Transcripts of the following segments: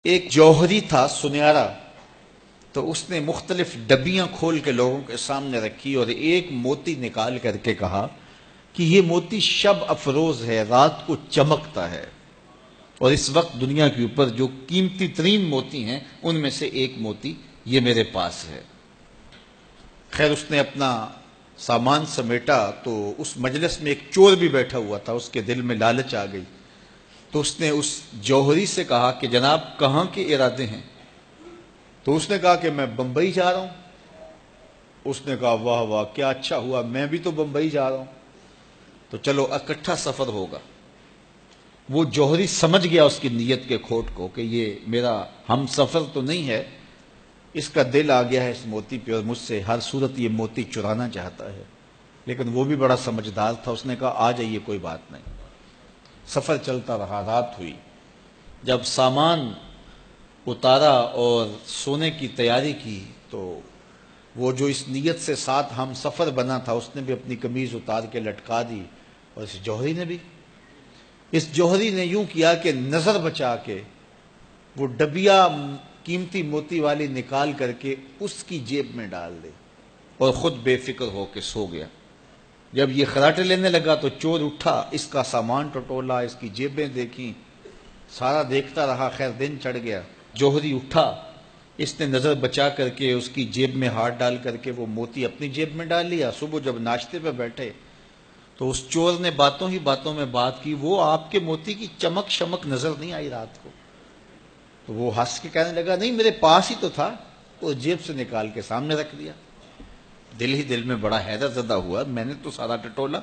ایک جوہری تھا سنہرا، تو اس نے مختلف ڈبیاں کھول کے لوگوں کے سامنے رکھی اور ایک موتی نکال کر کے کہا کہ یہ موتی شب افروز ہے، رات کو چمکتا ہے، اور اس وقت دنیا کے اوپر جو قیمتی ترین موتی ہیں ان میں سے ایک موتی یہ میرے پاس ہے۔ خیر اس نے اپنا سامان سمیٹا تو اس مجلس میں ایک چور بھی بیٹھا ہوا تھا، اس کے دل میں لالچ آ گئی، تو اس نے اس جوہری سے کہا کہ جناب کہاں کے ارادے ہیں؟ تو اس نے کہا کہ میں بمبئی جا رہا ہوں۔ اس نے کہا واہ واہ کیا اچھا ہوا، میں بھی تو بمبئی جا رہا ہوں، تو چلو اکٹھا سفر ہوگا۔ وہ جوہری سمجھ گیا اس کی نیت کے کھوٹ کو کہ یہ میرا ہم سفر تو نہیں ہے، اس کا دل آ گیا ہے اس موتی پہ اور مجھ سے ہر صورت یہ موتی چرانا چاہتا ہے۔ لیکن وہ بھی بڑا سمجھدار تھا، اس نے کہا آ جائیے کوئی بات نہیں۔ سفر چلتا رہا، رات ہوئی، جب سامان اتارا اور سونے کی تیاری کی تو وہ جو اس نیت سے ساتھ ہم سفر بنا تھا اس نے بھی اپنی قمیض اتار کے لٹکا دی، اور اس جوہری نے بھی۔ اس جوہری نے یوں کیا کہ نظر بچا کے وہ ڈبیا قیمتی موتی والی نکال کر کے اس کی جیب میں ڈال دی اور خود بے فکر ہو کے سو گیا۔ جب یہ خراٹے لینے لگا تو چور اٹھا، اس کا سامان ٹٹولا، اس کی جیبیں دیکھیں، سارا دیکھتا رہا۔ خیر دن چڑھ گیا، جوہری اٹھا، اس نے نظر بچا کر کے اس کی جیب میں ہاتھ ڈال کر کے وہ موتی اپنی جیب میں ڈال لیا۔ صبح جب ناشتے پہ بیٹھے تو اس چور نے باتوں ہی باتوں میں بات کی، وہ آپ کے موتی کی چمک شمک نظر نہیں آئی رات کو؟ تو وہ ہنس کے کہنے لگا نہیں میرے پاس ہی تو تھا، وہ جیب سے نکال کے سامنے رکھ دیا۔ دل ہی دل میں بڑا حیرت زدہ ہوا، میں نے تو سارا ٹٹولا،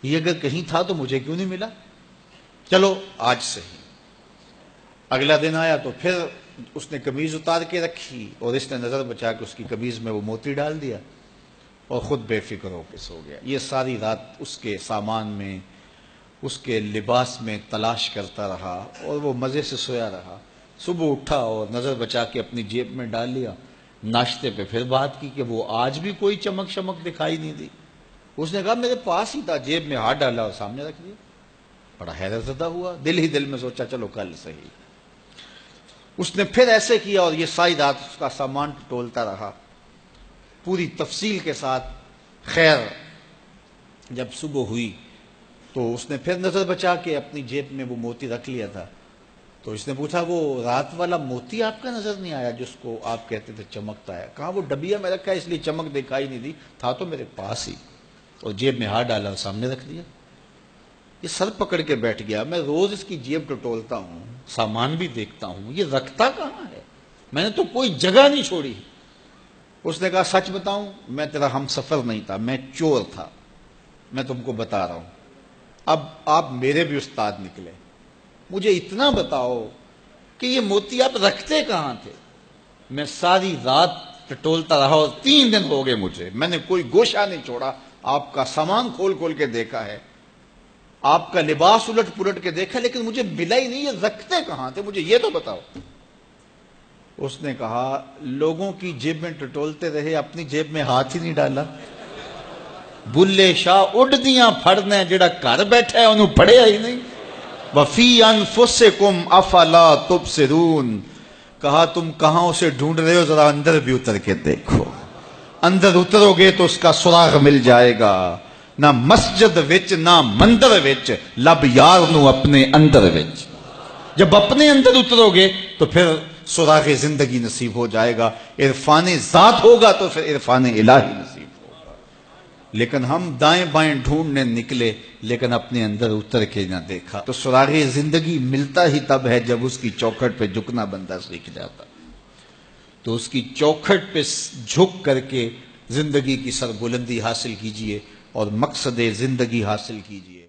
یہ اگر کہیں تھا تو مجھے کیوں نہیں ملا؟ چلو آج سے ہی۔ اگلا دن آیا تو پھر اس نے قمیض اتار کے رکھی اور اس نے نظر بچا کے اس کی قمیض میں وہ موتی ڈال دیا اور خود بے فکر ہو کے سو گیا۔ یہ ساری رات اس کے سامان میں، اس کے لباس میں تلاش کرتا رہا اور وہ مزے سے سویا رہا۔ صبح اٹھا اور نظر بچا کے اپنی جیب میں ڈال لیا۔ ناشتے پہ پھر بات کی کہ وہ آج بھی کوئی چمک شمک دکھائی نہیں دی۔ اس نے کہا میرے پاس ہی تھا، جیب میں ہاتھ ڈالا اور سامنے رکھ دیا۔ بڑا حیرت زدہ ہوا، دل ہی دل میں سوچا چلو کل صحیح۔ اس نے پھر ایسے کیا اور یہ ساری رات اس کا سامان ٹولتا رہا پوری تفصیل کے ساتھ۔ خیر جب صبح ہوئی تو اس نے پھر نظر بچا کے اپنی جیب میں وہ موتی رکھ لیا تھا، تو اس نے پوچھا وہ رات والا موتی آپ کا نظر نہیں آیا جس کو آپ کہتے تھے چمکتا ہے؟ کہا وہ ڈبیا میں رکھا ہے اس لیے چمک دکھائی نہیں دی، تھا تو میرے پاس ہی، اور جیب میں ہاتھ ڈالا اور سامنے رکھ دیا۔ یہ سر پکڑ کے بیٹھ گیا، میں روز اس کی جیب ٹٹولتا ہوں، سامان بھی دیکھتا ہوں، یہ رکھتا کہاں ہے؟ میں نے تو کوئی جگہ نہیں چھوڑی۔ اس نے کہا سچ بتاؤں میں تیرا ہم سفر نہیں تھا، میں چور تھا، میں تم کو بتا رہا ہوں۔ اب آپ میرے بھی استاد نکلے، مجھے اتنا بتاؤ کہ یہ موتی آپ رکھتے کہاں تھے؟ میں ساری رات ٹٹولتا رہا اور 3 دن ہو گئے مجھے، میں نے کوئی گوشہ نہیں چھوڑا، آپ کا سامان کھول کھول کے دیکھا ہے، آپ کا لباس الٹ پلٹ کے دیکھا، لیکن مجھے ملا ہی نہیں، یہ رکھتے کہاں تھے مجھے یہ تو بتاؤ۔ اس نے کہا لوگوں کی جیب میں ٹٹولتے رہے، اپنی جیب میں ہاتھ ہی نہیں ڈالا۔ بلے شاہ اڈ دیاں پھڑنے، جڑا گھر بیٹھا ہے انہوں پڑھیا ہی نہیں۔ وَفِي أَنفُسِكُمْ أَفَلَا تُبْصِرُونَ، کہا تم کہاں اسے ڈھونڈ رہے ہو، ذرا اندر بھی اتر کے دیکھو، اندر اترو گے تو اس کا سراغ مل جائے گا۔ نہ مسجد وچ نہ مندر وچ، لب یار نو اپنے اندر وچ۔ جب اپنے اندر اترو گے تو پھر سراغ زندگی نصیب ہو جائے گا، عرفان ذات ہوگا تو پھر عرفان الہی نصیب ہوگا۔ لیکن ہم دائیں بائیں ڈھونڈنے نکلے لیکن اپنے اندر اتر کے نہ دیکھا۔ تو سراغ زندگی ملتا ہی تب ہے جب اس کی چوکھٹ پہ جھکنا بندہ سیکھ جاتا۔ تو اس کی چوکھٹ پہ جھک کر کے زندگی کی سربلندی حاصل کیجئے اور مقصد زندگی حاصل کیجئے۔